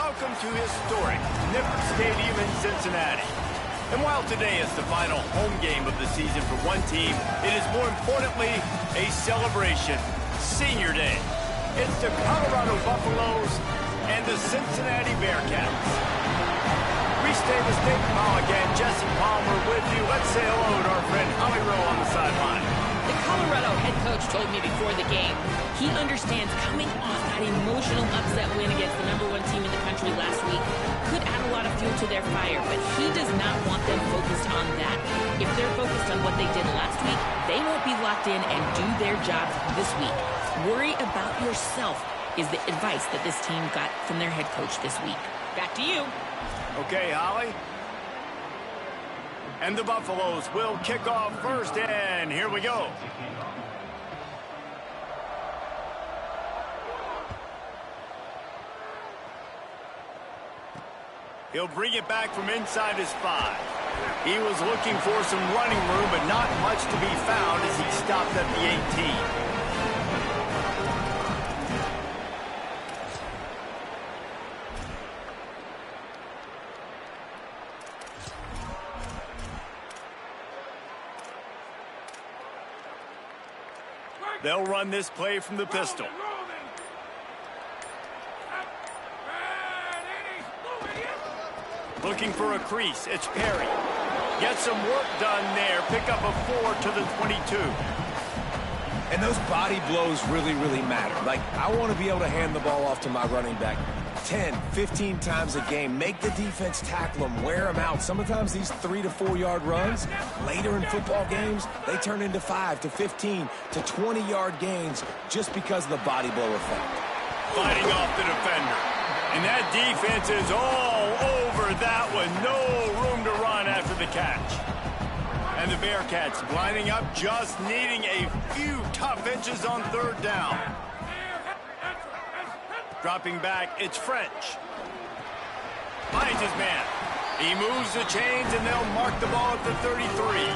welcome to historic Nippert Stadium in Cincinnati. And while today is the final home game of the season for one team, it is more importantly a celebration, Senior Day. It's the Colorado Buffaloes and the Cincinnati Bearcats. Restate the state call again. Jesse Palmer with you. Let's say hello to our friend Holly Rowe on the sideline. The Colorado head coach told me before the game he understands coming off that emotional upset win against the #1 team in the country last week could add a lot of fuel to their fire, but he does not want them focused on that. If they're focused on what they did last week, they won't be locked in and do their jobs this week. Worry about yourself is the advice that this team got from their head coach this week. Back to you. Okay, Holly. And the Buffaloes will kick off first, and here we go. He'll bring it back from inside his 5. He was looking for some running room, but not much to be found as he stopped at the 18. They'll run this play from the pistol. Looking for a crease. It's Perry. Get some work done there. Pick up a 4 to the 22. And those body blows really, really matter. Like, I want to be able to hand the ball off to my running back 10, 15 times a game. Make the defense tackle them, wear them out. Sometimes these 3 to 4 yard runs, later in football games, they turn into 5 to 15 to 20 yard gains just because of the body blow effect. Fighting off the defender. And that defense is all over that one. No room to run after the catch. And the Bearcats lining up, just needing a few tough inches on 3rd down. Dropping back, it's French. Finds his man. He moves the chains, and they'll mark the ball at the 33.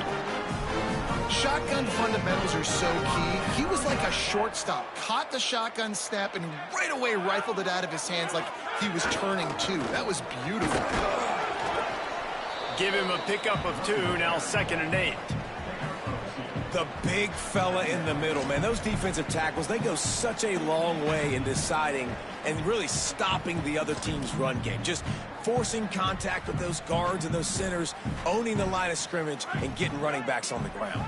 Shotgun fundamentals are so key. He was like a shortstop. Caught the shotgun snap and right away rifled it out of his hands like he was turning 2. That was beautiful. Give him a pickup of 2, now 2nd and 8. The big fella in the middle, man. Those defensive tackles, they go such a long way in deciding and really stopping the other team's run game. Just forcing contact with those guards and those centers, owning the line of scrimmage, and getting running backs on the ground.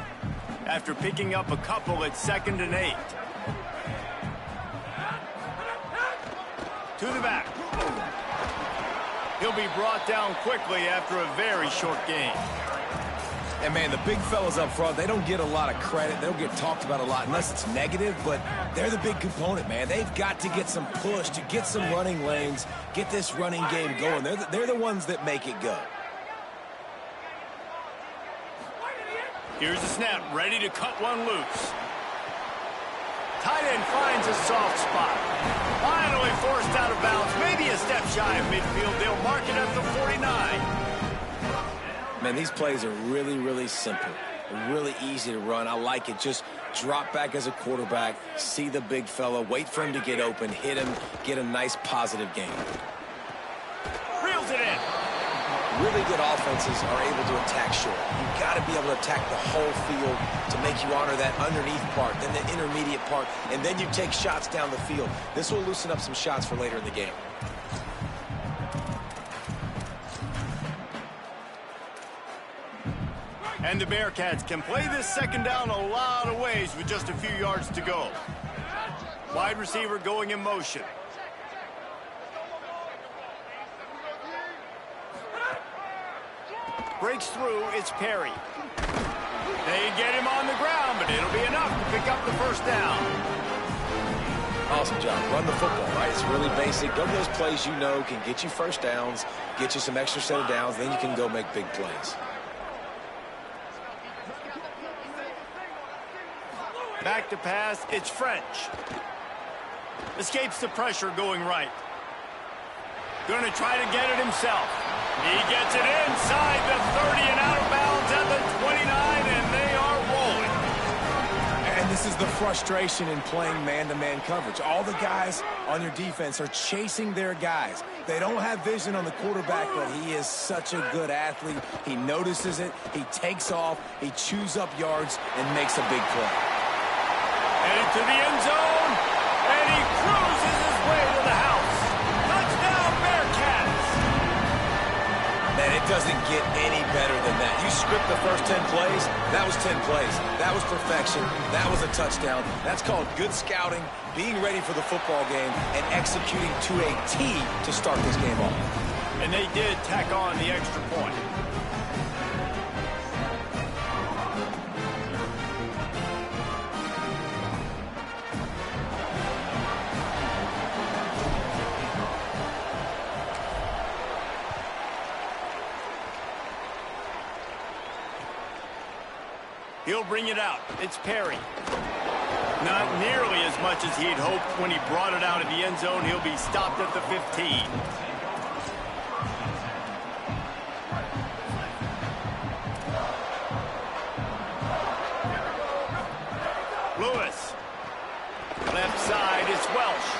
After picking up a couple, it's 2nd and 8. To the back. He'll be brought down quickly after a very short game. And, man, the big fellas up front, they don't get a lot of credit. They don't get talked about a lot unless it's negative, but they're the big component, man. They've got to get some push, to get some running lanes, get this running game going. They're the ones that make it go. Here's the snap, ready to cut one loose. Tight end finds a soft spot. Finally forced out of bounds, maybe a step shy of midfield. They'll mark it at the 49. Man, these plays are really, really simple. Really easy to run. I like it. Just drop back as a quarterback, see the big fella, wait for him to get open, hit him, get a nice positive game. Reels it in. Really good offenses are able to attack short. You've got to be able to attack the whole field to make you honor that underneath part, then the intermediate part, and then you take shots down the field. This will loosen up some shots for later in the game. And the Bearcats can play this 2nd down a lot of ways with just a few yards to go. Wide receiver going in motion. Breaks through, it's Perry. They get him on the ground, but it'll be enough to pick up the 1st down. Awesome job. Run the football, right? It's really basic. Go to those plays you know can get you 1st downs, get you some extra set of downs, then you can go make big plays. Back to pass, it's French. Escapes the pressure going right. Going to try to get it himself. He gets it inside the 30 and out of bounds at the 29, and they are rolling. And this is the frustration in playing man-to-man coverage. All the guys on your defense are chasing their guys. They don't have vision on the quarterback, but he is such a good athlete. He notices it, he takes off, he chews up yards, and makes a big play. Headed to the end zone, and he cruises his way to the house. Touchdown, Bearcats! Man, it doesn't get any better than that. You script the first 10 plays, that was 10 plays. That was perfection. That was a touchdown. That's called good scouting, being ready for the football game, and executing to a T to start this game off. And they did tack on the extra point. He'll bring it out. It's Perry. Not nearly as much as he'd hoped when he brought it out of the end zone. He'll be stopped at the 15. Lewis. Left side, it's Welsh.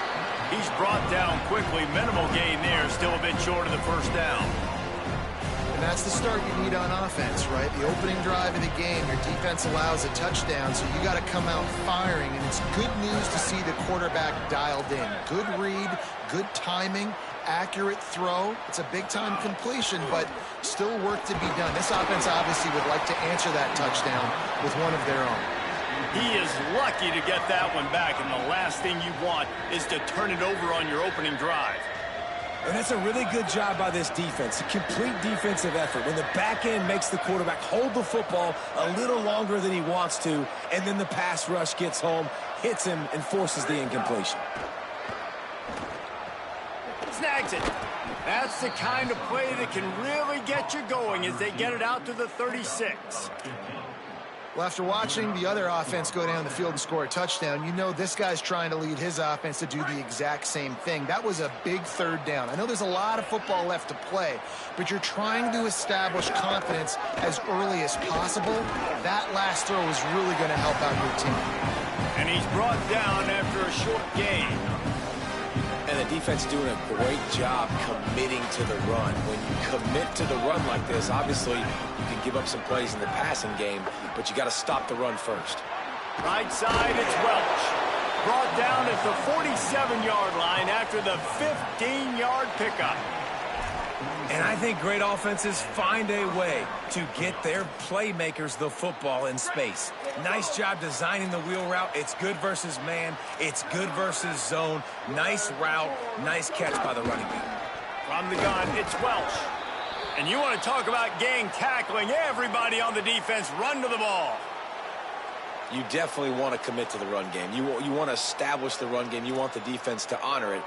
He's brought down quickly. Minimal gain there. Still a bit short of the first down. And that's the start you need on offense, right? The opening drive of the game, your defense allows a touchdown, so you got to come out firing, and it's good news to see the quarterback dialed in. Good read, good timing, accurate throw. It's a big-time completion, but still work to be done. This offense obviously would like to answer that touchdown with one of their own. He is lucky to get that one back, and the last thing you want is to turn it over on your opening drive. And that's a really good job by this defense, a complete defensive effort. When the back end makes the quarterback hold the football a little longer than he wants to, and then the pass rush gets home, hits him, and forces the incompletion. Snags it. That's the kind of play that can really get you going as they get it out to the 36. Well, after watching the other offense go down the field and score a touchdown, you know this guy's trying to lead his offense to do the exact same thing. That was a big third down. I know there's a lot of football left to play, but you're trying to establish confidence as early as possible. That last throw is really going to help out your team. And he's brought down after a short gain. And the defense doing a great job committing to the run. When you commit to the run like this, obviously you can give up some plays in the passing game, but you got to stop the run first. Right side, it's Welch. Brought down at the 47-yard line after the 15-yard pickup. And I think great offenses find a way to get their playmakers the football in space. Nice job designing the wheel route. It's good versus man. It's good versus zone. Nice route. Nice catch by the running back. From the gun, it's Welch. And you want to talk about gang tackling. Everybody on the defense run to the ball. You definitely want to commit to the run game. You want to establish the run game. You want the defense to honor it.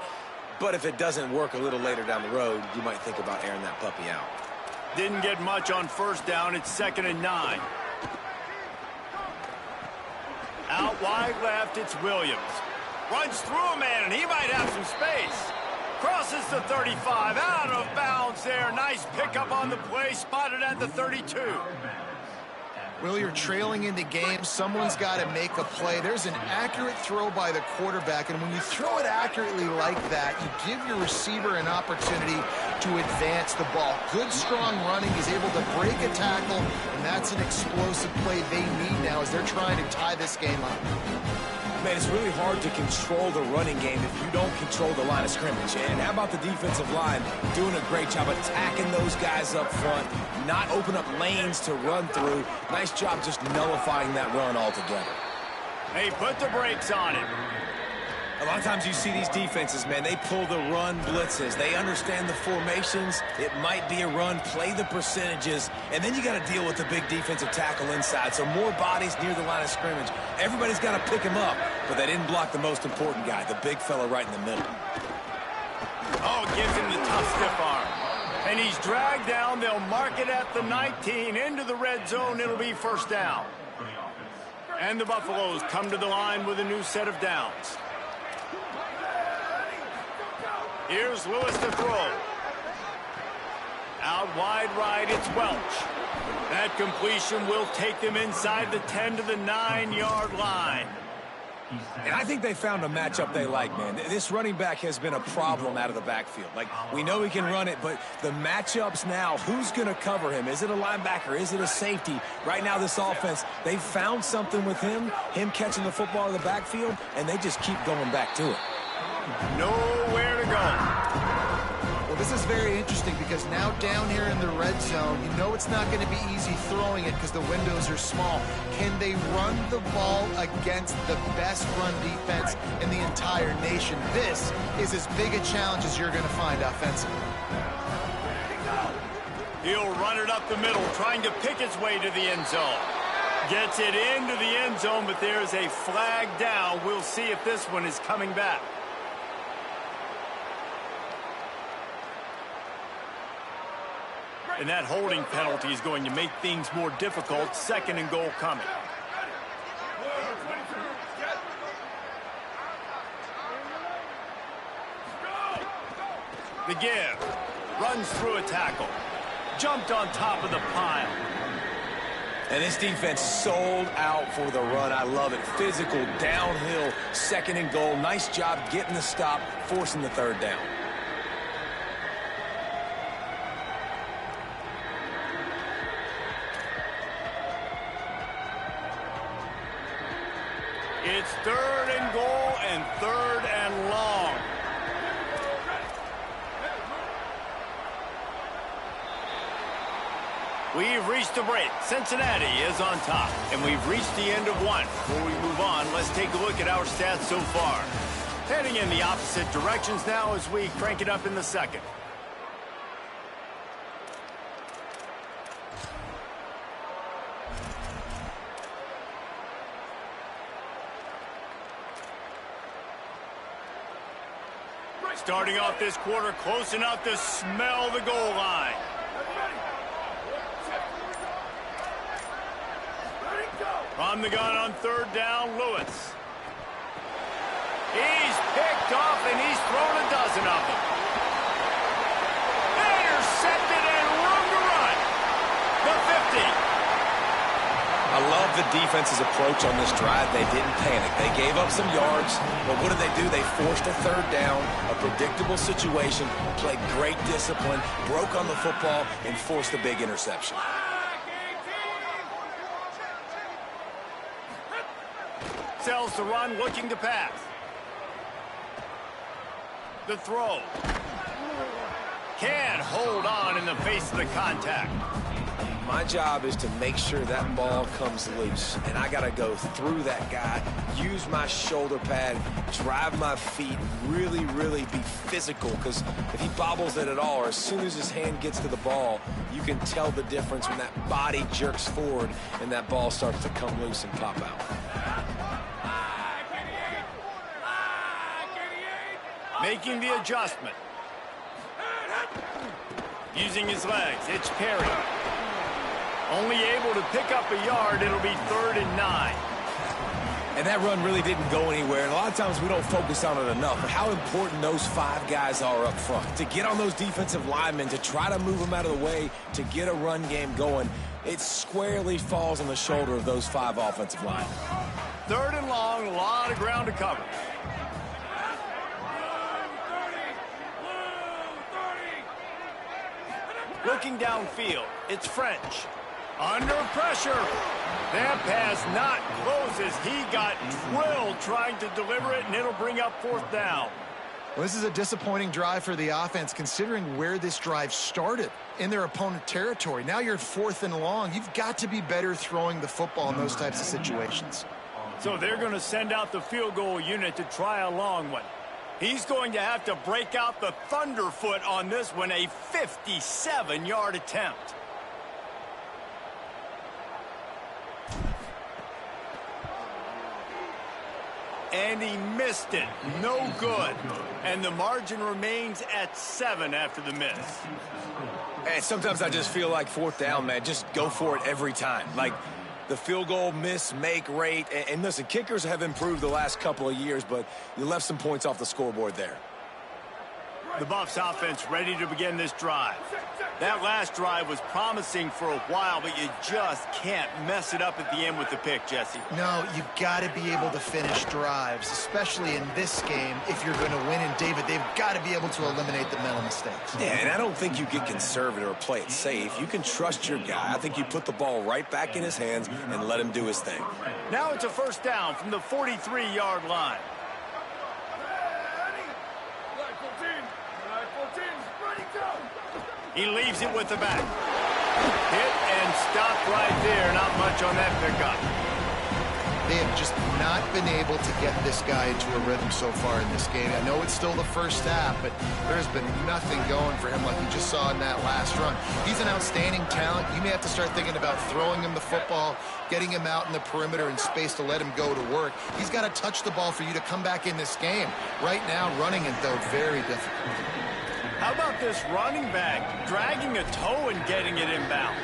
But if it doesn't work a little later down the road, you might think about airing that puppy out. Didn't get much on first down. It's 2nd and 9. Out wide left, it's Williams. Runs through a man, and he might have some space. Crosses the 35, out of bounds there. Nice pickup on the play, spotted at the 32. Well, you're trailing in the game. Someone's got to make a play. There's an accurate throw by the quarterback, and when you throw it accurately like that, you give your receiver an opportunity to advance the ball. Good, strong running. He's able to break a tackle, and that's an explosive play they need now as they're trying to tie this game up. Man, it's really hard to control the running game if you don't control the line of scrimmage. And how about the defensive line doing a great job attacking those guys up front, not open up lanes to run through. Nice job just nullifying that run altogether. They put the brakes on it. A lot of times you see these defenses, man, they pull the run blitzes. They understand the formations. It might be a run, play the percentages, and then you got to deal with the big defensive tackle inside. So more bodies near the line of scrimmage. Everybody's got to pick him up, but they didn't block the most important guy, the big fella right in the middle. Oh, gives him the tough stiff arm. And he's dragged down. They'll mark it at the 19. Into the red zone, it'll be first down. And the Buffaloes come to the line with a new set of downs. Here's Lewis to throw. Out wide right, it's Welch. That completion will take them inside the 10 to the 9-yard line. And I think they found a matchup they like, man. This running back has been a problem out of the backfield. Like, we know he can run it, but the matchups now, who's going to cover him? Is it a linebacker? Is it a safety? Right now, this offense, they've found something with him catching the football in the backfield, and they just keep going back to it. Nowhere to go. Well, this is very interesting because now down here in the red zone, you know it's not going to be easy throwing it because the windows are small. Can they run the ball against the best run defense in the entire nation? This is as big a challenge as you're going to find offensively. He'll run it up the middle, trying to pick its way to the end zone. Gets it into the end zone, but there's a flag down. We'll see if this one is coming back. And that holding penalty is going to make things more difficult. 2nd and goal coming. The give. Runs through a tackle. Jumped on top of the pile. And this defense sold out for the run. I love it. Physical, downhill, 2nd and goal. Nice job getting the stop, forcing the 3rd down. It's 3rd and goal and 3rd and long. We've reached the break. Cincinnati is on top, and we've reached the end of one. Before we move on, let's take a look at our stats so far. Heading in the opposite directions now as we crank it up in the 2nd. Starting off this quarter close enough to smell the goal line. From the gun on 3rd down, Lewis. He's picked off and he's thrown a dozen of them. Intercepted and room to run. The 50. I love the defense's approach on this drive. They didn't panic. They gave up some yards, but what did they do? They forced a 3rd down, a predictable situation, played great discipline, broke on the football, and forced a big interception. Sells the run, looking to pass. The throw. Can't hold on in the face of the contact. My job is to make sure that ball comes loose, and I got to go through that guy, use my shoulder pad, drive my feet, really, really be physical, because if he bobbles it at all, or as soon as his hand gets to the ball, you can tell the difference when that body jerks forward and that ball starts to come loose and pop out. Making the adjustment. Using his legs, it's Perry. Only able to pick up a yard. It'll be 3rd and 9. And that run really didn't go anywhere. And a lot of times we don't focus on it enough. But how important those 5 guys are up front. To get on those defensive linemen, to try to move them out of the way, to get a run game going, it squarely falls on the shoulder of those 5 offensive linemen. 3rd and long, a lot of ground to cover. Looking downfield, it's French. Under pressure. That pass not close as he got drilled trying to deliver it, and it'll bring up 4th down. Well, this is a disappointing drive for the offense considering where this drive started in their opponent territory. Now you're at 4th and long. You've got to be better throwing the football in those types of situations. So they're going to send out the field goal unit to try a long one. He's going to have to break out the thunderfoot on this one, a 57-yard attempt. And he missed it. No good. And the margin remains at 7 after the miss. And sometimes I just feel like 4th down, man. Just go for it every time. Like the field goal miss-make rate. And listen, kickers have improved the last couple of years, but you left some points off the scoreboard there. The Buffs offense ready to begin this drive. That last drive was promising for a while, but you just can't mess it up at the end with the pick, Jesse. No, you've got to be able to finish drives, especially in this game. If you're going to win, and David, they've got to be able to eliminate the mental mistakes. Yeah, and I don't think you get conservative or play it safe. You can trust your guy. I think you put the ball right back in his hands and let him do his thing. Now it's a first down from the 43-yard line. He leaves it with the back. Hit and stopped right there. Not much on that pickup. They have just not been able to get this guy into a rhythm so far in this game. I know it's still the first half, but there's been nothing going for him like you just saw in that last run. He's an outstanding talent. You may have to start thinking about throwing him the football, getting him out in the perimeter in space to let him go to work. He's got to touch the ball for you to come back in this game. Right now, running it, though, very difficult. How about this running back dragging a toe and getting it inbounds?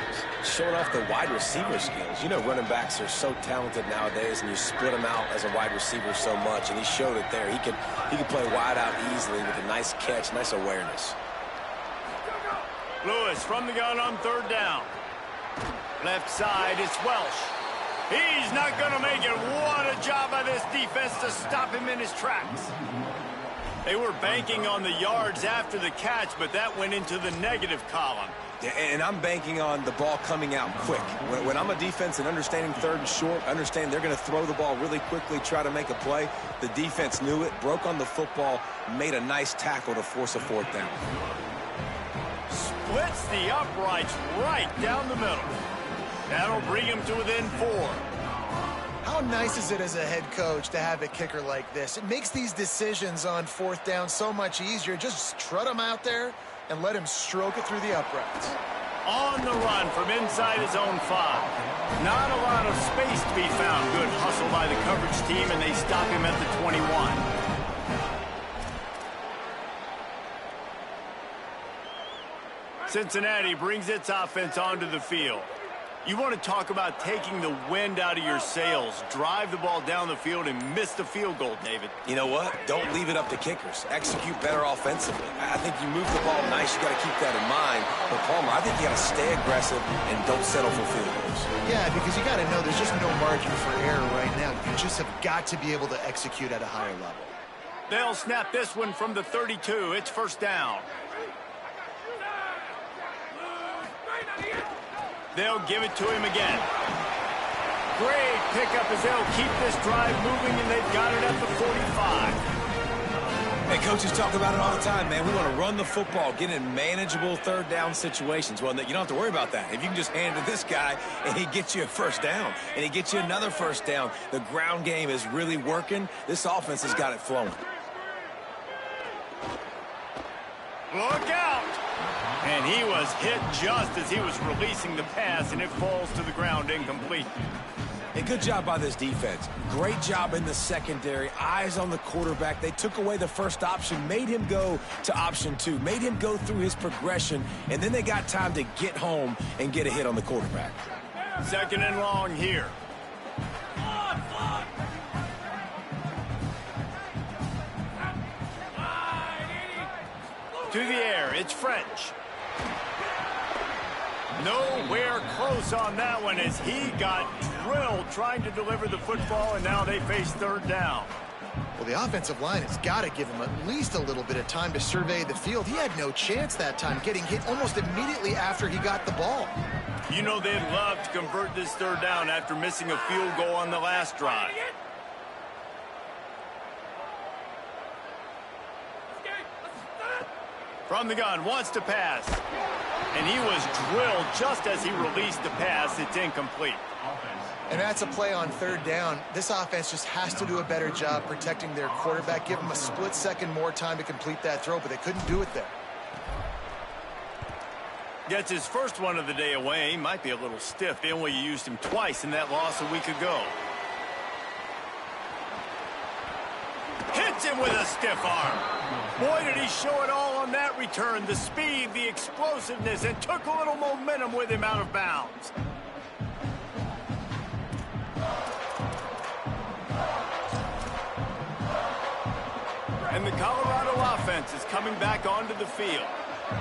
Showing off the wide receiver skills. You know, running backs are so talented nowadays, and you split them out as a wide receiver so much, and he showed it there. He could play wide out easily with a nice catch, nice awareness. Lewis from the gun on third down. Left side, it's Welsh. He's not going to make it. What a job by this defense to stop him in his tracks. They were banking on the yards after the catch, but that went into the negative column. Yeah, and I'm banking on the ball coming out quick. When I'm a defense and understanding third and short, understand they're going to throw the ball really quickly, try to make a play. The defense knew it, broke on the football, made a nice tackle to force a fourth down. Splits the uprights right down the middle. That'll bring him to within 4. How nice is it as a head coach to have a kicker like this? It makes these decisions on fourth down so much easier. Just trot him out there and let him stroke it through the uprights. On the run from inside his own 5. Not a lot of space to be found. Good hustle by the coverage team, and they stop him at the 21. Cincinnati brings its offense onto the field. You want to talk about taking the wind out of your sails. Drive the ball down the field and miss the field goal, David. You know what? Don't leave it up to kickers. Execute better offensively. I think you move the ball nice. You got to keep that in mind. But Palmer, I think you got to stay aggressive and don't settle for field goals. Yeah, because you got to know there's just no margin for error right now. You just have got to be able to execute at a higher level. They'll snap this one from the 32. It's first down. They'll give it to him again. Great pickup as they'll keep this drive moving, and they've got it at the 45. Hey, coaches talk about it all the time, man. We want to run the football, get in manageable third down situations. Well, you don't have to worry about that. If you can just hand it to this guy, and he gets you a first down, and he gets you another first down, the ground game is really working. This offense has got it flowing. Look out! And he was hit just as he was releasing the pass, and it falls to the ground incomplete. A good job by this defense. Great job in the secondary. Eyes on the quarterback. They took away the first option, made him go to option 2, made him go through his progression, and then they got time to get home and get a hit on the quarterback. Second and long here. To the air, it's French. Nowhere close on that one as he got drilled trying to deliver the football, and now they face third down. Well, the offensive line has got to give him at least a little bit of time to survey the field. He had no chance that time, getting hit almost immediately after he got the ball. You know they'd love to convert this third down after missing a field goal on the last drive. From the gun, wants to pass. And he was drilled just as he released the pass. It's incomplete. And that's a play on third down. This offense just has to do a better job protecting their quarterback. Give him a split second more time to complete that throw, but they couldn't do it there. Gets his first one of the day away. Might be a little stiff, being where you used him twice in that loss a week ago. Hits him with a stiff arm. Boy, did he show it all on that return. The speed, the explosiveness, and took a little momentum with him out of bounds. And the Colorado offense is coming back onto the field.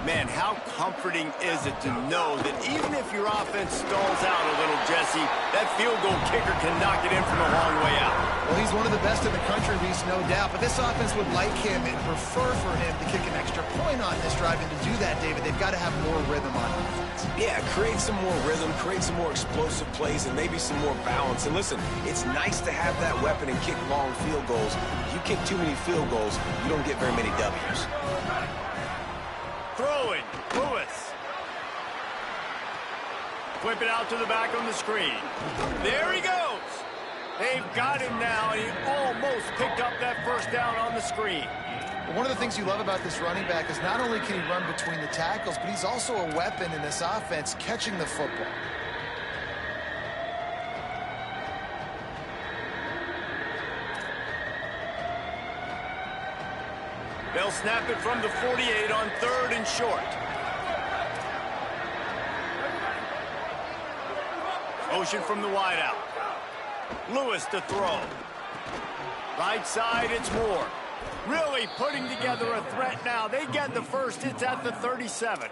Man, how comforting is it to know that even if your offense stalls out a little, Jesse, that field goal kicker can knock it in from a long way out. Well, he's one of the best in the country, Reese, no doubt. But this offense would like him and prefer for him to kick an extra point on this drive. And to do that, David, they've got to have more rhythm on offense. Yeah, create some more rhythm, create some more explosive plays, and maybe some more balance. And listen, it's nice to have that weapon and kick long field goals. If you kick too many field goals, you don't get very many W's. Throwing, Lewis. Whip it out to the back on the screen. There he goes. They've got him now, and he almost picked up that first down on the screen. One of the things you love about this running back is not only can he run between the tackles, but he's also a weapon in this offense catching the football. They'll snap it from the 48 on 3rd and short. Motion from the wideout. Lewis to throw. Right side, it's Moore. Really putting together a threat now. They get the first. It's at the 37.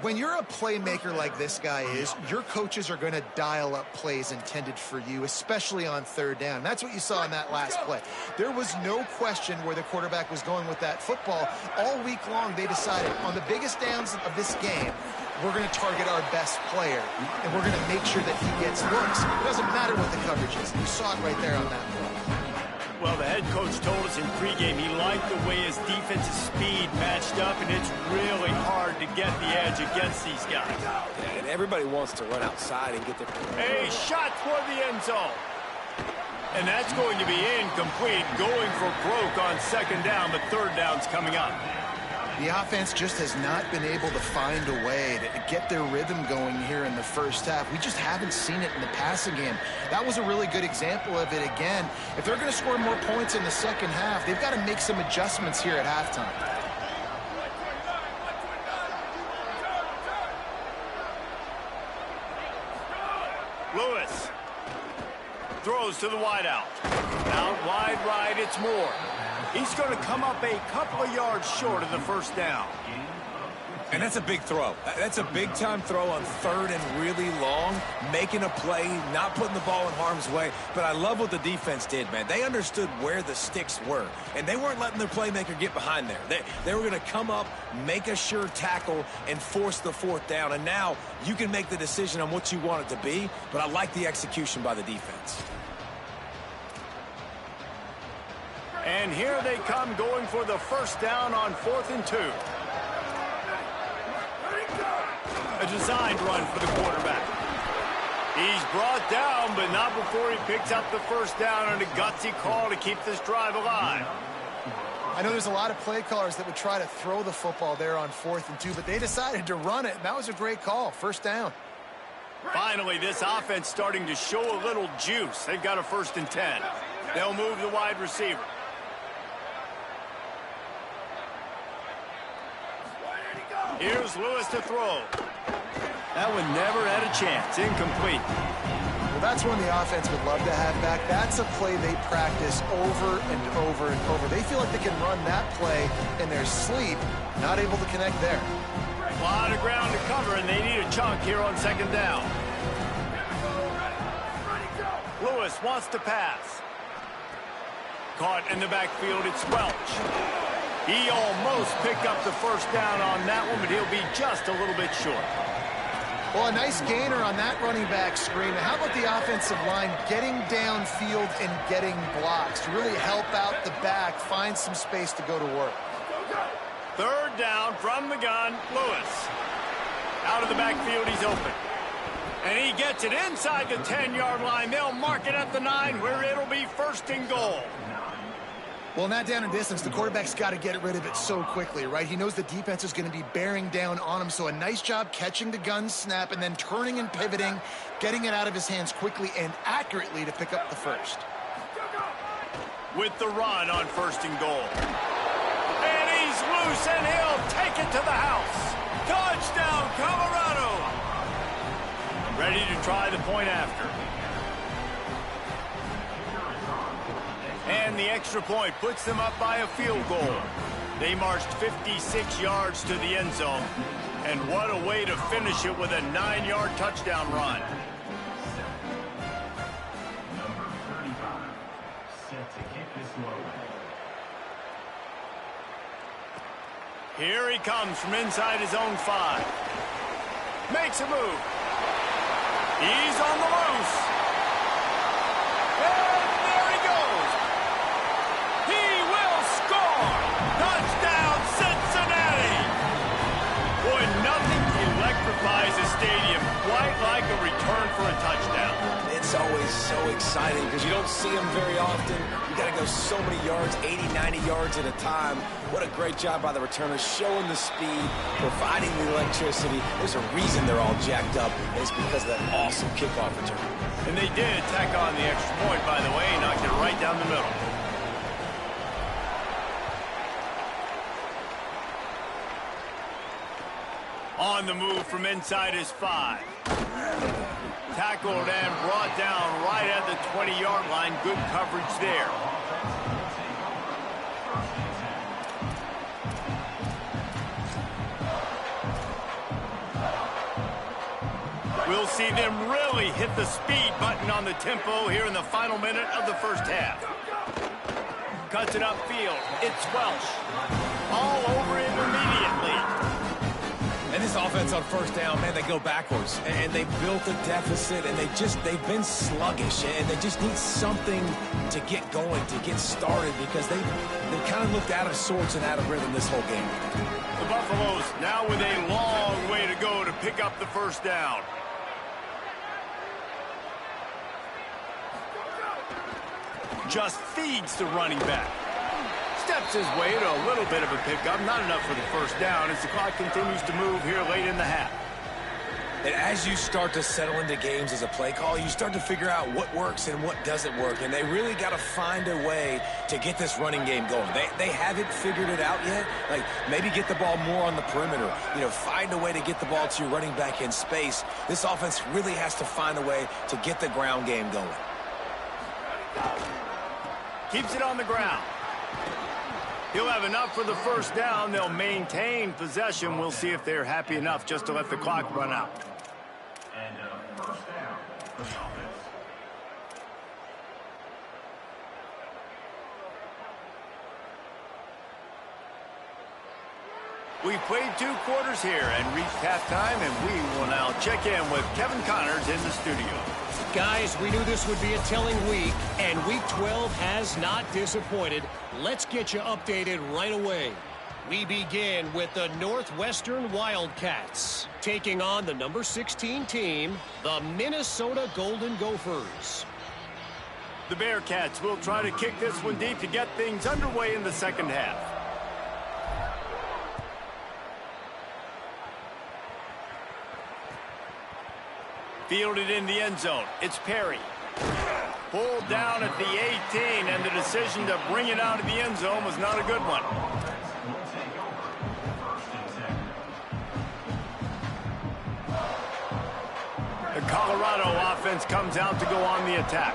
When you're a playmaker like this guy is, your coaches are going to dial up plays intended for you, especially on 3rd down. That's what you saw in that last play. There was no question where the quarterback was going with that football. All week long, they decided on the biggest downs of this game, we're going to target our best player, and we're going to make sure that he gets looks. It doesn't matter what the coverage is. You saw it right there on that play. Well, the head coach told us in pregame he liked the way his defensive speed matched up, and it's really hard to get the edge against these guys. Yeah, and everybody wants to run outside and get their... A shot for the end zone. And that's going to be incomplete, going for broke on 2nd down, but 3rd down's coming up. The offense just has not been able to find a way to get their rhythm going here in the first half. We just haven't seen it in the passing game. That was a really good example of it again. If they're going to score more points in the second half, they've got to make some adjustments here at halftime. Lewis throws to the wideout. Out wide right, it's Moore. He's going to come up a couple of yards short of the first down. And that's a big throw. That's a big-time throw on 3rd and really long, making a play, not putting the ball in harm's way. But I love what the defense did, man. They understood where the sticks were, and they weren't letting their playmaker get behind there. They were going to come up, make a sure tackle, and force the 4th down. And now you can make the decision on what you want it to be, but I like the execution by the defense. And here they come going for the first down on 4th and 2. A designed run for the quarterback. He's brought down, but not before he picks up the first down on a gutsy call to keep this drive alive. I know there's a lot of play callers that would try to throw the football there on 4th and 2, but they decided to run it, and that was a great call. First down. Finally, this offense starting to show a little juice. They've got a 1st and 10. They'll move the wide receiver. Here's Lewis to throw. That one never had a chance. Incomplete. Well, that's one the offense would love to have back. That's a play they practice over and over and over. They feel like they can run that play in their sleep, not able to connect there. A lot of ground to cover, and they need a chunk here on 2nd down. Lewis wants to pass. Caught in the backfield, it's Welch. He almost picked up the first down on that one, but he'll be just a little bit short. Well, a nice gainer on that running back screen. How about the offensive line getting downfield and getting blocks to really help out the back, find some space to go to work? 3rd down from the gun, Lewis. Out of the backfield, he's open. And he gets it inside the 10-yard line. They'll mark it at the 9, where it'll be 1st and goal. Well, in that down and distance, the quarterback's got to get rid of it so quickly, right? He knows the defense is going to be bearing down on him, so a nice job catching the gun snap and then turning and pivoting, getting it out of his hands quickly and accurately to pick up the first. With the run on 1st and goal. And he's loose, and he'll take it to the house. Touchdown, Colorado! Ready to try the point after. And the extra point puts them up by a field goal. They marched 56 yards to the end zone. And what a way to finish it with a 9-yard touchdown run. Number 35, set to kick this one. Here he comes from inside his own 5. Makes a move. He's on the loose. And there he goes. He will score. Touchdown, Cincinnati. Boy, nothing electrifies a stadium quite like a return for a touchdown. It's always so exciting because you don't see them very often. You got to go so many yards, 80, 90 yards at a time. What a great job by the returners, showing the speed, providing the electricity. There's a reason they're all jacked up, and it's because of that awesome kickoff return. And they did tack on the extra point, by the way, knocked it right down the middle. On the move from inside his 5. Tackled and brought down right at the 20-yard line. Good coverage there. We'll see them really hit the speed button on the tempo here in the final minute of the first half. Cuts it upfield. It's Welsh. All over him immediately. And this offense on first down, man, they go backwards. And they built a deficit, and they've been sluggish. And they just need something to get going, to get started, because they've kind of looked out of sorts and out of rhythm this whole game. The Buffaloes now with a long way to go to pick up the first down. Just feeds the running back. Steps his way to a little bit of a pickup. Not enough for the first down as the clock continues to move here late in the half. And as you start to settle into games as a play call, you start to figure out what works and what doesn't work. And they really got to find a way to get this running game going. They haven't figured it out yet. Like, maybe get the ball more on the perimeter. You know, find a way to get the ball to your running back in space. This offense really has to find a way to get the ground game going. Keeps it on the ground. He'll have enough for the first down. They'll maintain possession. We'll see if they're happy enough just to let the clock run out. And first down for the offense. We've played 2 quarters here and reached halftime, and we will now check in with Kevin Connors in the studio. Guys, we knew this would be a telling week, and Week 12 has not disappointed. Let's get you updated right away. We begin with the Northwestern Wildcats, taking on the number 16 team, the Minnesota Golden Gophers. The Bearcats will try to kick this one deep to get things underway in the second half. Fielded in the end zone. It's Perry. Pulled down at the 18, and the decision to bring it out of the end zone was not a good one. The Colorado offense comes out to go on the attack.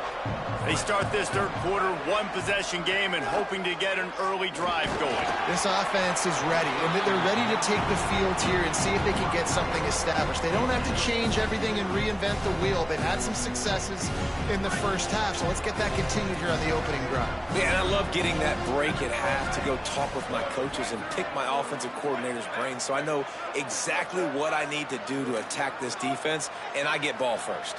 They start this third quarter one-possession game and hoping to get an early drive going. This offense is ready, and they're ready to take the field here and see if they can get something established. They don't have to change everything and reinvent the wheel. They've had some successes in the first half, so let's get that continued here on the opening drive. Yeah, and I love getting that break at half to go talk with my coaches and pick my offensive coordinator's brain so I know exactly what I need to do to attack this defense, and I get ball first.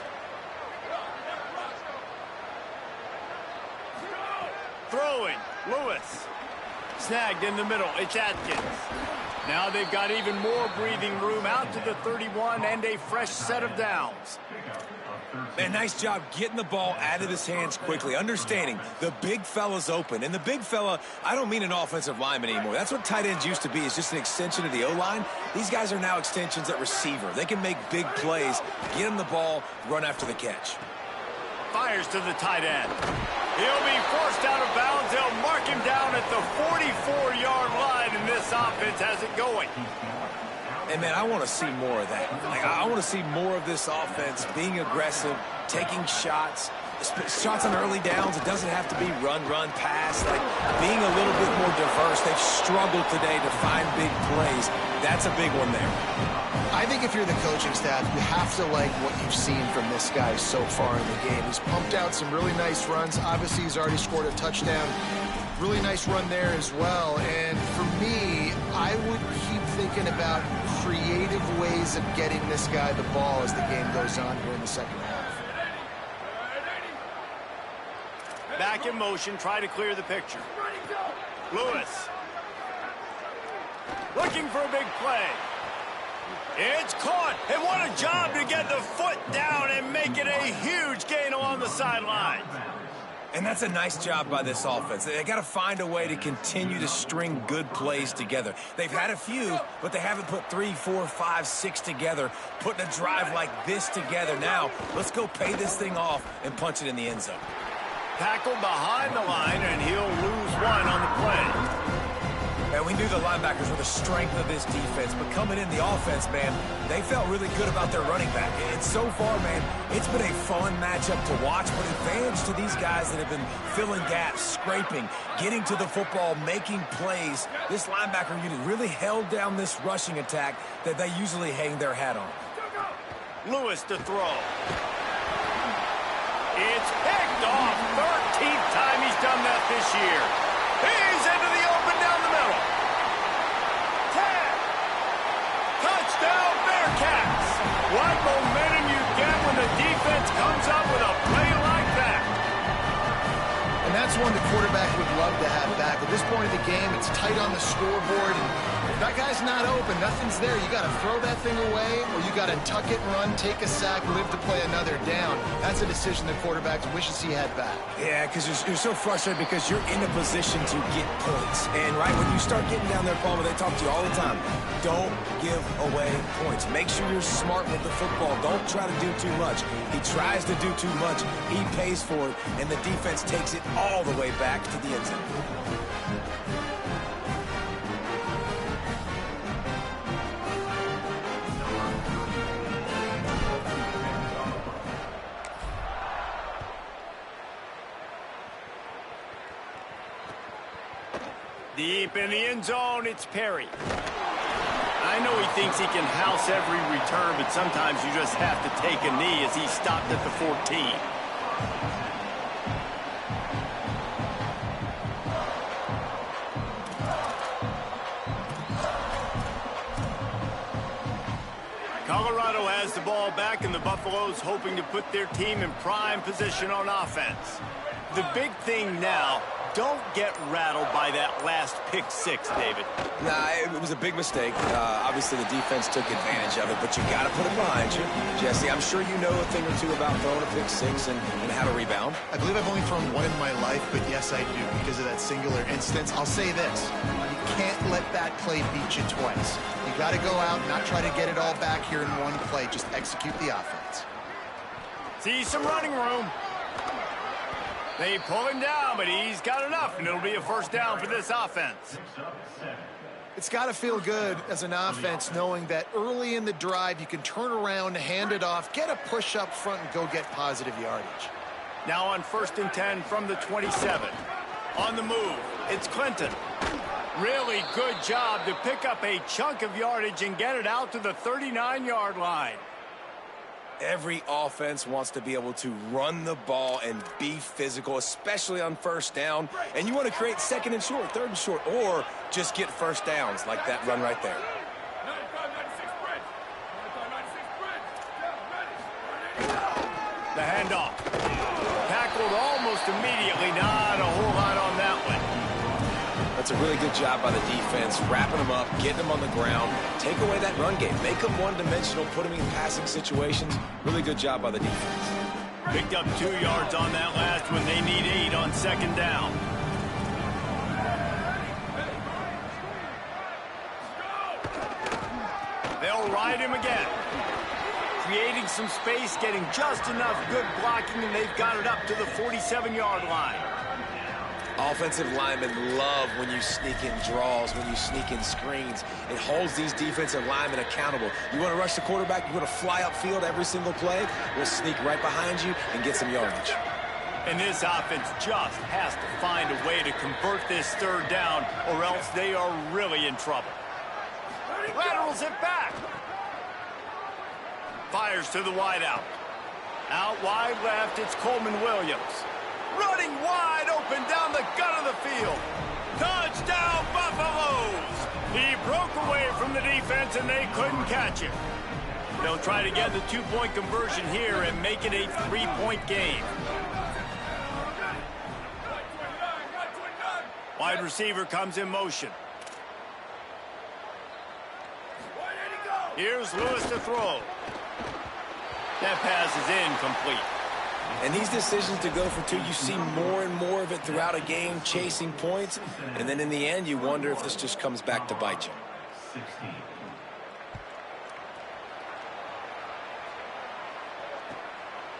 Throwing, Lewis. Snagged in the middle, it's Atkins. Now they've got even more breathing room out to the 31 and a fresh set of downs. Man, nice job getting the ball out of his hands quickly, understanding the big fella's open. And the big fella, I don't mean an offensive lineman anymore. That's what tight ends used to be, is just an extension of the O-line. These guys are now extensions at receiver. They can make big plays, get him the ball, run after the catch. Fires to the tight end. He'll be forced out of bounds. They'll mark him down at the 44-yard line, and this offense has it going. And, man, I want to see more of that. Like, I want to see more of this offense being aggressive, taking shots, shots on early downs. It doesn't have to be run, pass. Like, being a little bit more diverse. They've struggled today to find big plays. That's a big one there. I think if you're the coaching staff, you have to like what you've seen from this guy so far in the game. He's pumped out some really nice runs. Obviously, he's already scored a touchdown. Really nice run there as well. And for me, I would keep thinking about creative ways of getting this guy the ball as the game goes on here in the second half. Back in motion, try to clear the picture. Lewis. Looking for a big play. It's caught, and what a job to get the foot down and make it a huge gain along the sideline. And that's a nice job by this offense. They got to find a way to continue to string good plays together. They've had a few, but they haven't put 3, 4, 5, 6 together, putting a drive like this together. Now, let's go pay this thing off and punch it in the end zone. Tackled behind the line, and he'll lose one on the play. And we knew the linebackers were the strength of this defense, but coming in the offense, man, they felt really good about their running back. And so far, man, it's been a fun matchup to watch, but advantage to these guys that have been filling gaps, scraping, getting to the football, making plays. This linebacker unit really held down this rushing attack that they usually hang their hat on. Lewis to throw. It's picked off. 13th time he's done that this year. He's into the open down the middle. 10. Touchdown, Bearcats. What momentum you get when the defense comes up with a play like that. And that's one the quarterback would love to have back. At this point of the game, it's tight on the scoreboard, and if that guy's not open, nothing's there. You got to throw that thing away, or you got to tuck it and run, take a sack, live to play another down. That's a decision the quarterback wishes he had back. Yeah, because you're so frustrated because you're in a position to get points. And, right, when you start getting down there, Palmer, they talk to you all the time. Don't give away points. Make sure you're smart with the football. Don't try to do too much. He tries to do too much. He pays for it, and the defense takes it all the way back to the end zone. Deep in the end zone, it's Perry. I know he thinks he can house every return, but sometimes you just have to take a knee as he stopped at the 14. Colorado has the ball back, and the Buffaloes hoping to put their team in prime position on offense. The big thing now, don't get rattled by that last pick six, David. Nah, it was a big mistake. Obviously, the defense took advantage of it, but you got to put it behind you. Jesse, I'm sure you know a thing or two about throwing a pick six and how to rebound. I believe I've only thrown one in my life, but yes, I do, because of that singular instance. I'll say this. You can't let that play beat you twice. You got to go out and not try to get it all back here in one play. Just execute the offense. See some running room. They pull him down, but he's got enough, and it'll be a first down for this offense. It's got to feel good as an offense knowing that early in the drive you can turn around, hand it off, get a push up front, and go get positive yardage. Now on 1st and 10 from the 27. On the move, it's Clinton. Really good job to pick up a chunk of yardage and get it out to the 39-yard line. Every offense wants to be able to run the ball and be physical, especially on first down. And you want to create 2nd and short, 3rd and short, or just get first downs like that run right there. The handoff. Tackled almost immediately. Not a whole lot on that one. That's a really good job by the defense, wrapping them up, getting them on the ground, take away that run game, make them one-dimensional, put them in passing situations. Really good job by the defense. Picked up 2 yards on that last one. They need 8 on 2nd down. They'll ride him again. Creating some space, getting just enough good blocking, and they've got it up to the 47-yard line. Offensive linemen love when you sneak in draws, when you sneak in screens. It holds these defensive linemen accountable. You want to rush the quarterback, you want to fly upfield every single play, we'll sneak right behind you and get some yardage. And this offense just has to find a way to convert this third down, or else they are really in trouble. Laterals it back. Fires to the wideout. Out wide left, it's Coleman Williams. Running wide open down the gut of the field. Touchdown, Buffaloes! He broke away from the defense, and they couldn't catch him. They'll try to get the two-point conversion here and make it a three-point game. Wide receiver comes in motion. Here's Lewis to throw. That pass is incomplete. And these decisions to go for two, you see more and more of it throughout a game, chasing points. And then in the end, you wonder if this just comes back to bite you. 16.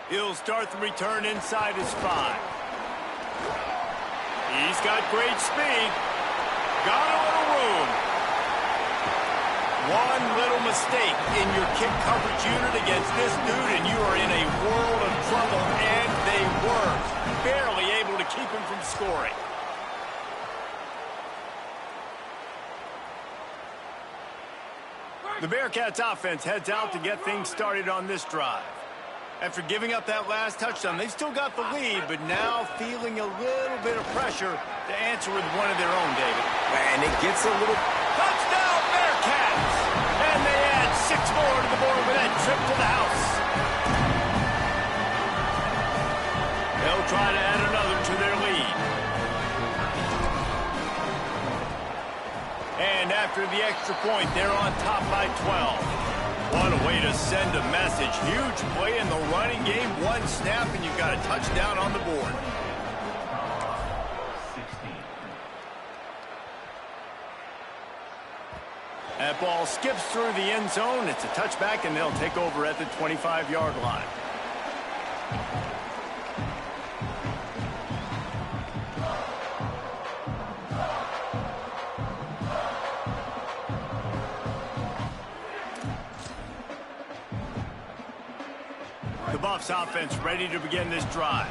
He'll start the return inside his 5. He's got great speed. Got a little room. One little mistake in your kick coverage unit against this dude, and you are in a world of trouble, and they were barely able to keep him from scoring. The Bearcats offense heads out to get things started on this drive. After giving up that last touchdown, they've still got the lead, but now feeling a little bit of pressure to answer with one of their own, David. And it gets a little... Touchdown, Bearcats! And they add 6 more to the board with that trip to the house. They'll try to add another to their lead. And after the extra point, they're on top by 12. What a way to send a message. Huge play in the running game. One snap, and you've got a touchdown on the board. 16. That ball skips through the end zone. It's a touchback, and they'll take over at the 25-yard line. The Buffs offense ready to begin this drive.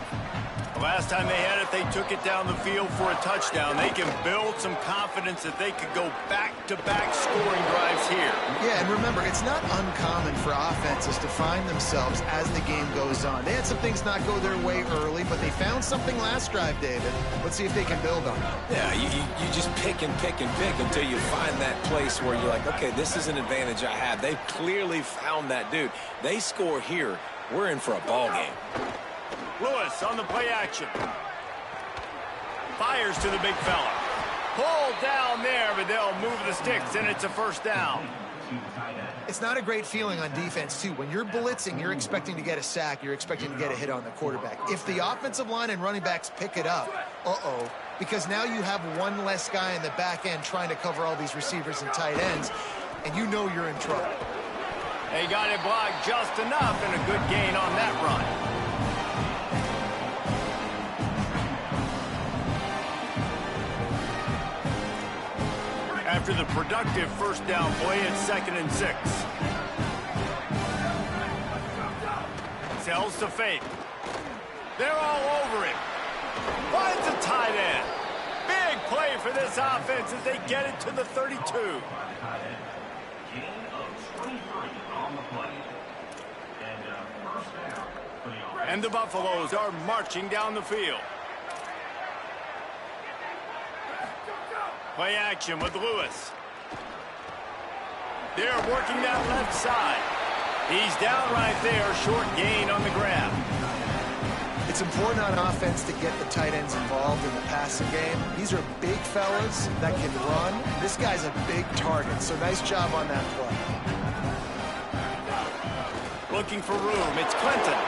The last time they had it, they took it down the field for a touchdown. They can build some confidence that they could go back-to-back scoring drives here. Yeah, and remember, it's not uncommon for offenses to find themselves as the game goes on. They had some things not go their way early, but they found something last drive, David. Let's see if they can build on it. Yeah, you just pick and pick and pick until you find that place where you're like, okay, this is an advantage I have. They've clearly found that dude. They score here. We're in for a ball game. Lewis on the play action. Fires to the big fella. Pulled down there, but they'll move the sticks, and it's a first down. It's not a great feeling on defense, too. When you're blitzing, you're expecting to get a sack. You're expecting to get a hit on the quarterback. If the offensive line and running backs pick it up, because now you have one less guy in the back end trying to cover all these receivers and tight ends, and you know you're in trouble. They got it blocked just enough, and a good gain on that run. After the productive first down play, it's 2nd and 6. Sells to fake. They're all over him. Finds a tight end. Big play for this offense as they get it to the 32. And the Buffaloes are marching down the field. Play action with Lewis. They're working that left side. He's down right there, short gain on the grab. It's important on offense to get the tight ends involved in the passing game. These are big fellas that can run. This guy's a big target, so nice job on that play. Looking for room, it's Clinton.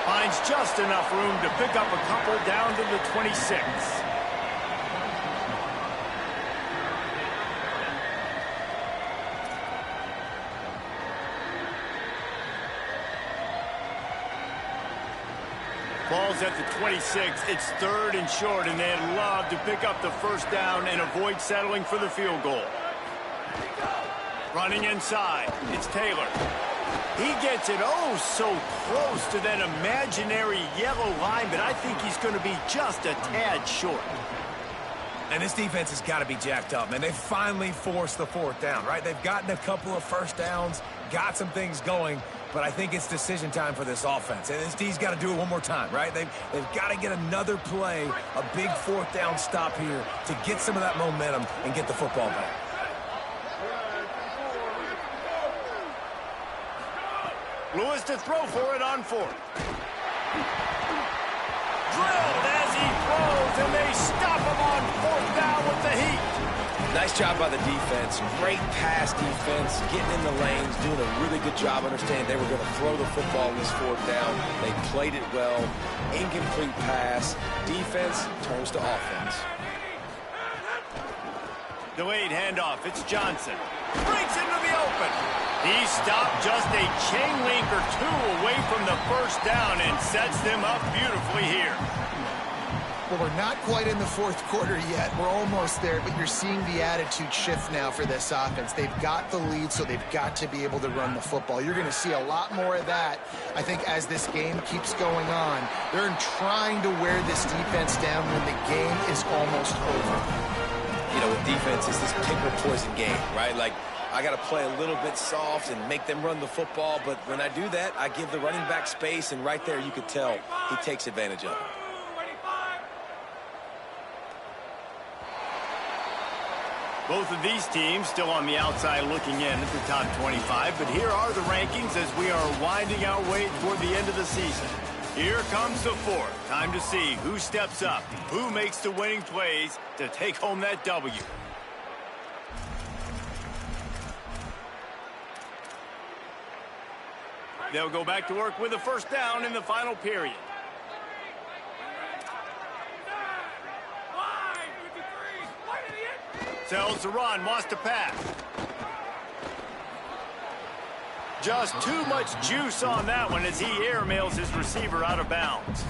Finds just enough room to pick up a couple down to the 26. Ball's at the 26. It's 3rd and short, and they'd love to pick up the first down and avoid settling for the field goal. Running inside, it's Taylor. He gets it oh so close to that imaginary yellow line, but I think he's going to be just a tad short. And this defense has got to be jacked up, man. They finally forced the fourth down, right? They've gotten a couple of first downs, got some things going, but I think it's decision time for this offense. And this D's got to do it one more time, right? They've got to get another play, a big fourth down stop here to get some of that momentum and get the football back. Lewis to throw for it on fourth. Drilled as he throws, and they stop him on fourth down with the heat. Nice job by the defense. Great pass defense, getting in the lanes, doing a really good job understanding they were going to throw the football on this fourth down. They played it well. Incomplete pass. Defense turns to offense. Delayed handoff. It's Johnson. Breaks into the open. He stopped just a chain link or two away from the first down and sets them up beautifully here. Well, we're not quite in the fourth quarter yet. We're almost there, but you're seeing the attitude shift now for this offense. They've got the lead, so they've got to be able to run the football. You're going to see a lot more of that, I think, as this game keeps going on. They're trying to wear this defense down when the game is almost over. You know, with defense, it's this pick or poison game, right? Like, I got to play a little bit soft and make them run the football, but when I do that, I give the running back space, and right there you could tell he takes advantage of it. Both of these teams still on the outside looking in at the top 25, but here are the rankings as we are winding our way toward the end of the season. Here comes the fourth. Time to see who steps up, who makes the winning plays to take home that W. They'll go back to work with a first down in the final period. Sells to run, wants to pass. Just too much juice on that one as he airmails his receiver out of bounds.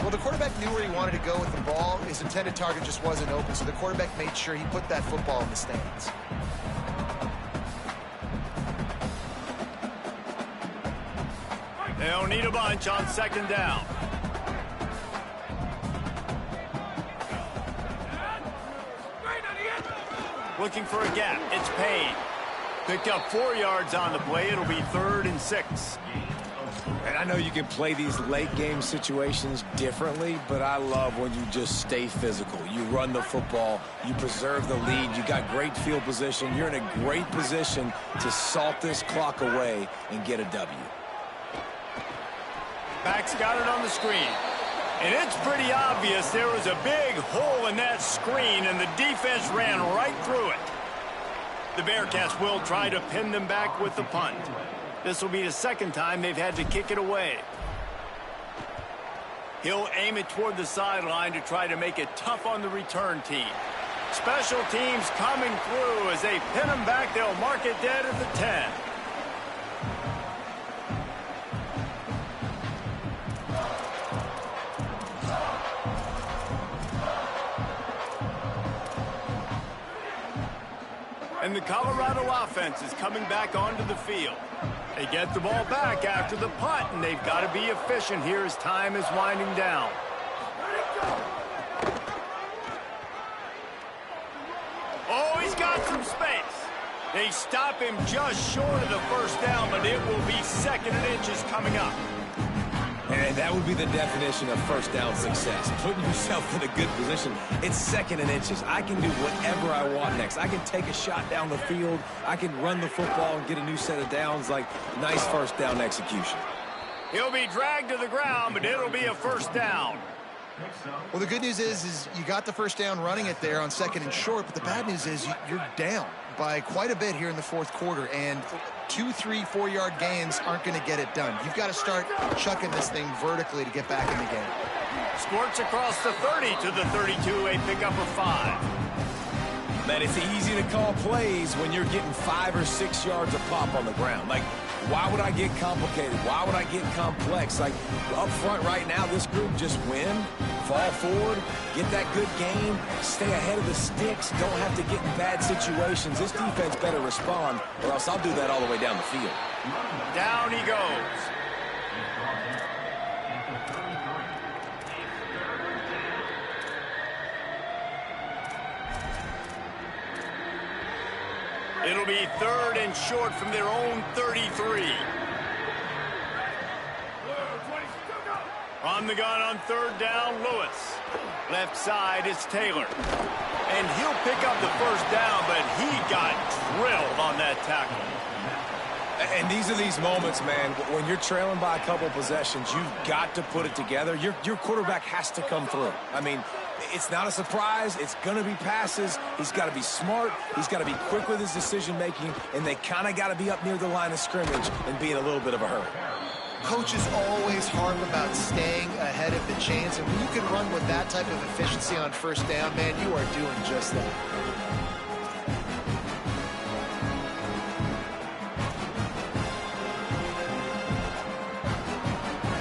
Well, the quarterback knew where he wanted to go with the ball. His intended target just wasn't open, so the quarterback made sure he put that football in the stands. They'll need a bunch on second down. Looking for a gap. It's Payne. Picked up 4 yards on the play. It'll be 3rd and 6. And I know you can play these late game situations differently, but I love when you just stay physical. You run the football, you preserve the lead, you got great field position. You're in a great position to salt this clock away and get a W. Back's got it on the screen. And it's pretty obvious there was a big hole in that screen, and the defense ran right through it. The Bearcats will try to pin them back with the punt. This will be the second time they've had to kick it away. He'll aim it toward the sideline to try to make it tough on the return team. Special teams coming through as they pin them back. They'll mark it dead at the 10. And the Colorado offense is coming back onto the field. They get the ball back after the punt, and they've got to be efficient here as time is winding down. Oh, he's got some space. They stop him just short of the first down, but it will be 2nd and inches coming up. And that would be the definition of first down success. Putting yourself in a good position. It's 2nd and inches. I can do whatever I want next. I can take a shot down the field. I can run the football and get a new set of downs. Like, nice first down execution. He'll be dragged to the ground, but it'll be a first down. Well, the good news is you got the first down running it there on 2nd and short, but the bad news is you're down by quite a bit here in the fourth quarter, and 2, 3, 4 yard gains aren't going to get it done. You've got to start chucking this thing vertically to get back in the game. Squirts across the 30 to the 32, a pickup of 5. Man, it's easy to call plays when you're getting 5 or 6 yards of pop on the ground. Like, Why would I get complicated? Why would I get complex? Like, up front right now, this group just win, fall forward, get that good game, stay ahead of the sticks, don't have to get in bad situations. This defense better respond, or else I'll do that all the way down the field. Down he goes. It'll be 3rd and short from their own 33. On the gun on 3rd down, Lewis. Left side is Taylor. And he'll pick up the 1st down, but he got drilled on that tackle. And these are these moments, man, when you're trailing by a couple possessions, you've got to put it together. Your quarterback has to come through. I mean, it's not a surprise. It's going to be passes. He's got to be smart. He's got to be quick with his decision-making, and they kind of got to be up near the line of scrimmage and be in a little bit of a hurry. Coaches always harp about staying ahead of the chains, and when you can run with that type of efficiency on 1st down, man, you are doing just that.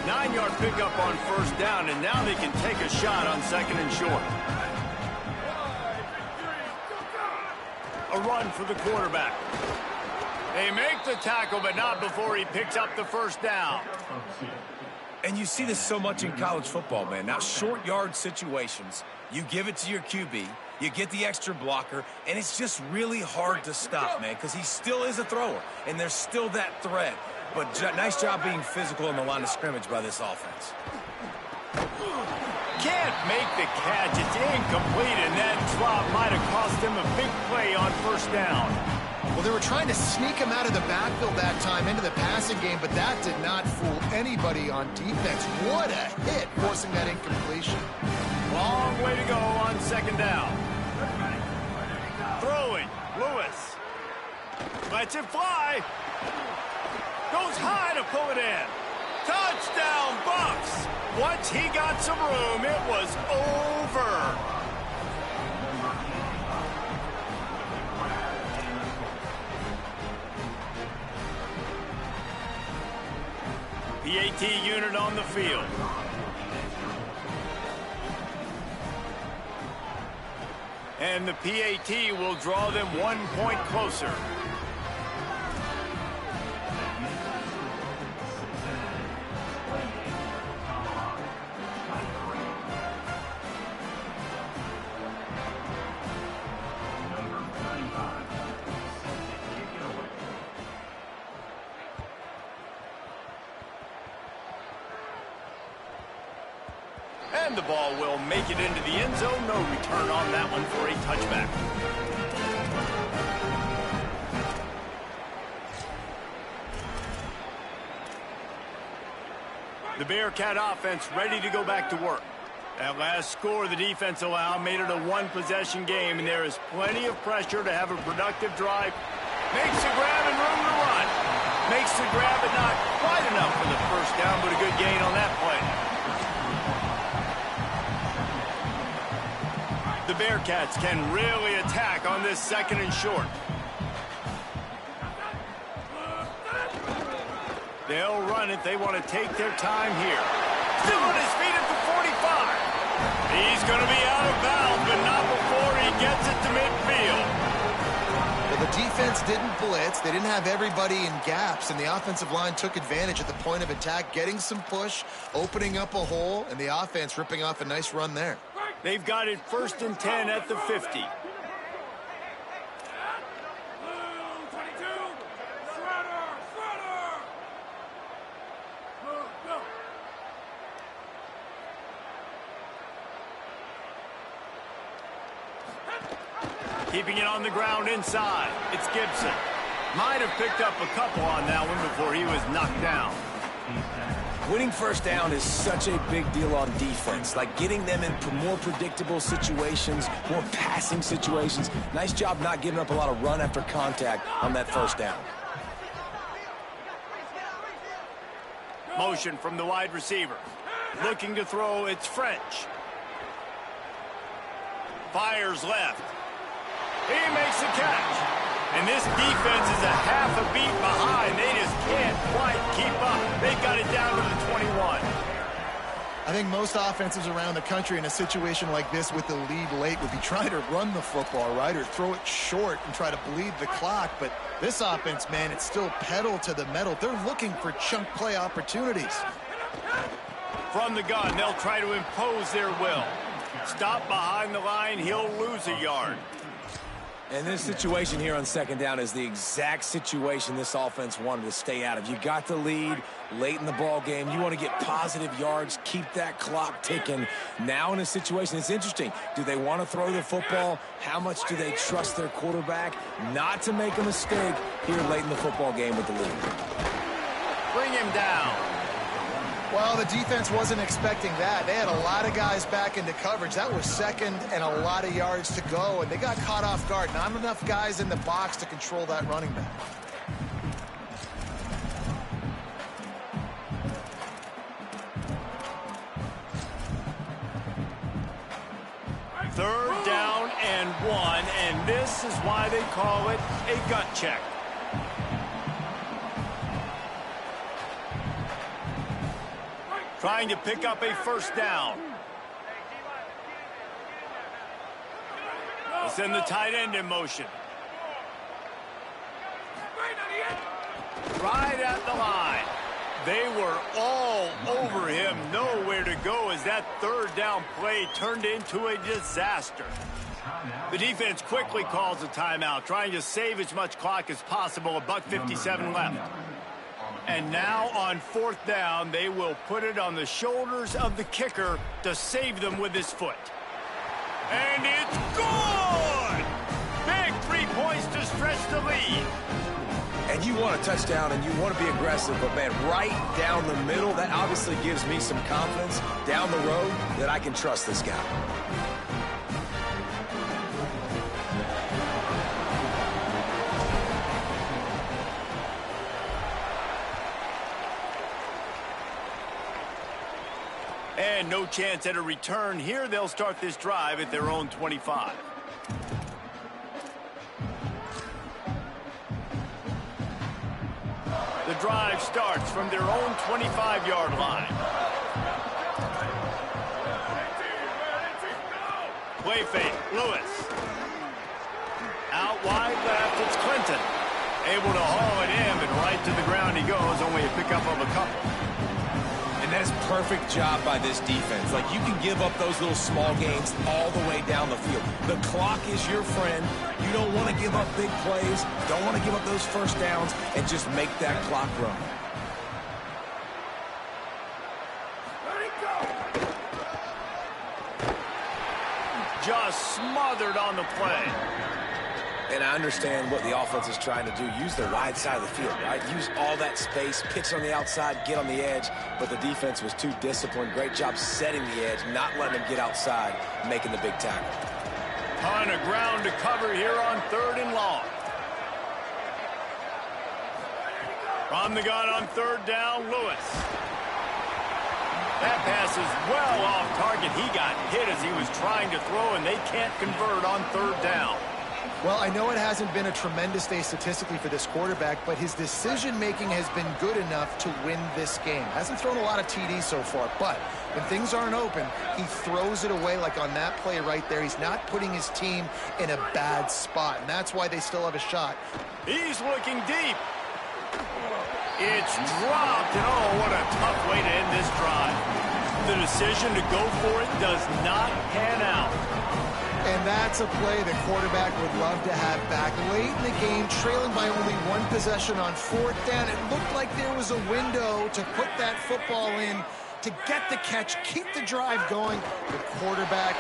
Nine-yard pickup on 1st down, and now they can take a shot on 2nd and short. A run for the quarterback. They make the tackle, but not before he picks up the 1st down. And you see this so much in college football, man. Now, short yard situations, you give it to your QB, you get the extra blocker, and it's just really hard to stop, man, because he still is a thrower, and there's still that threat. But nice job being physical on the line of scrimmage by this offense. Can't make the catch. It's incomplete, and that drop might have cost him a big play on 1st down. Well, they were trying to sneak him out of the backfield that time into the passing game, but that did not fool anybody on defense. What a hit, forcing that incompletion. Long way to go on 2nd down. Throwing, Lewis. Lets it fly. Goes high to pull it in. Touchdown, Bucks. Once he got some room, it was over. PAT unit on the field. And the PAT will draw them 1 point closer. And the ball will make it into the end zone. No return on that one for a touchback. The Bearcat offense ready to go back to work. That last score the defense allowed made it a 1-possession game, and there is plenty of pressure to have a productive drive. Makes the grab and room to run. Makes the grab, but not quite enough for the 1st down, but a good gain on that play. The Bearcats can really attack on this 2nd and short. They'll run it. They want to take their time here. Still on his feet at the 45. He's going to be out of bounds, but not before he gets it to midfield. Well, the defense didn't blitz. They didn't have everybody in gaps, and the offensive line took advantage at the point of attack, getting some push, opening up a hole, and the offense ripping off a nice run there. They've got it 1st and 10 at the 50. Keeping it on the ground inside. It's Gibson. Might have picked up a couple on that one before he was knocked down. Winning 1st down is such a big deal on defense, like getting them in more predictable situations, more passing situations. Nice job not giving up a lot of run after contact on that 1st down. Motion from the wide receiver. Looking to throw, it's French. Fires left. He makes the catch. And this defense is a half a beat behind. They just can't think most offenses around the country in a situation like this with the lead late would be trying to run the football, right, or throw it short and try to bleed the clock. But this offense, man, it's still pedal to the metal. They're looking for chunk play opportunities. From the gun, they'll try to impose their will. Stop behind the line, he'll lose a yard. And this situation here on second down is the exact situation this offense wanted to stay out of. You got the lead late in the ball game. You want to get positive yards, keep that clock ticking. Now in a situation, it's interesting. Do they want to throw the football? How much do they trust their quarterback not to make a mistake here late in the football game with the lead? Bring him down. Well, the defense wasn't expecting that. They had a lot of guys back into coverage. That was second and a lot of yards to go, and they got caught off guard. Not enough guys in the box to control that running back. Third down and 1, and this is why they call it a gut check. Trying to pick up a first down. They send the tight end in motion. Right at the line. They were all over him. Nowhere to go as that third down play turned into a disaster. The defense quickly calls a timeout, trying to save as much clock as possible. $1:57 left. And now on fourth down, they will put it on the shoulders of the kicker to save them with his foot. And it's good! Big 3 points to stretch the lead. And you want a touchdown and you want to be aggressive, but man, right down the middle, that obviously gives me some confidence down the road that I can trust this guy. And no chance at a return here. They'll start this drive at their own 25. The drive starts from their own 25-yard line. Play fake, Lewis. Out wide left, it's Clinton. Able to haul it in, but right to the ground he goes, only a pickup of a couple. And that's perfect job by this defense. Like, you can give up those little small gains all the way down the field. The clock is your friend. You don't want to give up big plays. Don't want to give up those first downs and just make that clock run. Just smothered on the play. And I understand what the offense is trying to do. Use the wide side of the field, right? Use all that space, pitch on the outside, get on the edge. But the defense was too disciplined. Great job setting the edge, not letting them get outside, making the big tackle. Ton of ground to cover here on third and long. From the gun on third down, Lewis. That pass is well off target. He got hit as he was trying to throw, and they can't convert on third down. Well, I know it hasn't been a tremendous day statistically for this quarterback, but his decision-making has been good enough to win this game. Hasn't thrown a lot of TDs so far, but when things aren't open, he throws it away like on that play right there. He's not putting his team in a bad spot, and that's why they still have a shot. He's looking deep. It's dropped, and oh, what a tough way to end this drive. The decision to go for it does not pan out. And that's a play the quarterback would love to have back. Late in the game, trailing by only one possession on fourth down, it looked like there was a window to put that football in, to get the catch, keep the drive going. The quarterback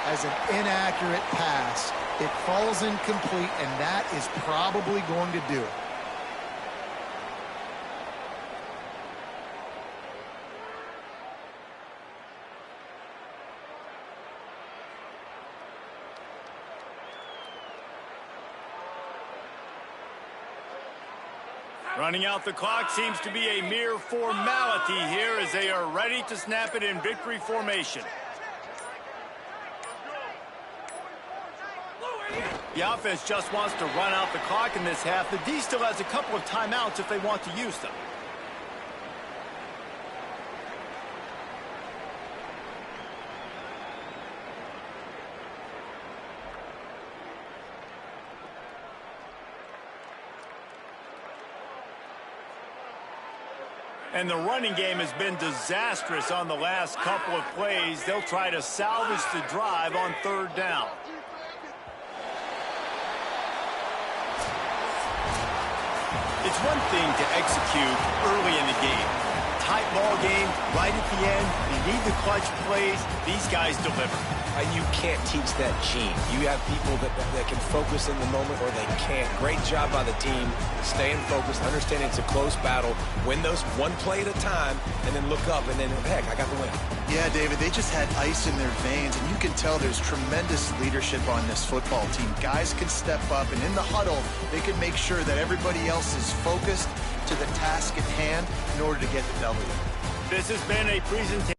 has an inaccurate pass. It falls incomplete, and that is probably going to do it. Running out the clock seems to be a mere formality here as they are ready to snap it in victory formation. The offense just wants to run out the clock in this half. The D still has a couple of timeouts if they want to use them. And the running game has been disastrous on the last couple of plays. They'll try to salvage the drive on 3rd down. It's one thing to execute early in the game. Tight ball game, right at the end. You need the clutch plays. These guys deliver. You can't teach that gene. You have people that can focus in the moment or they can't. Great job by the team, staying focused, understanding it's a close battle, win those one play at a time, and then look up, and then, heck, I got the win. Yeah, David, they just had ice in their veins, and you can tell there's tremendous leadership on this football team. Guys can step up, and in the huddle, they can make sure that everybody else is focused to the task at hand in order to get the W. This has been a presentation.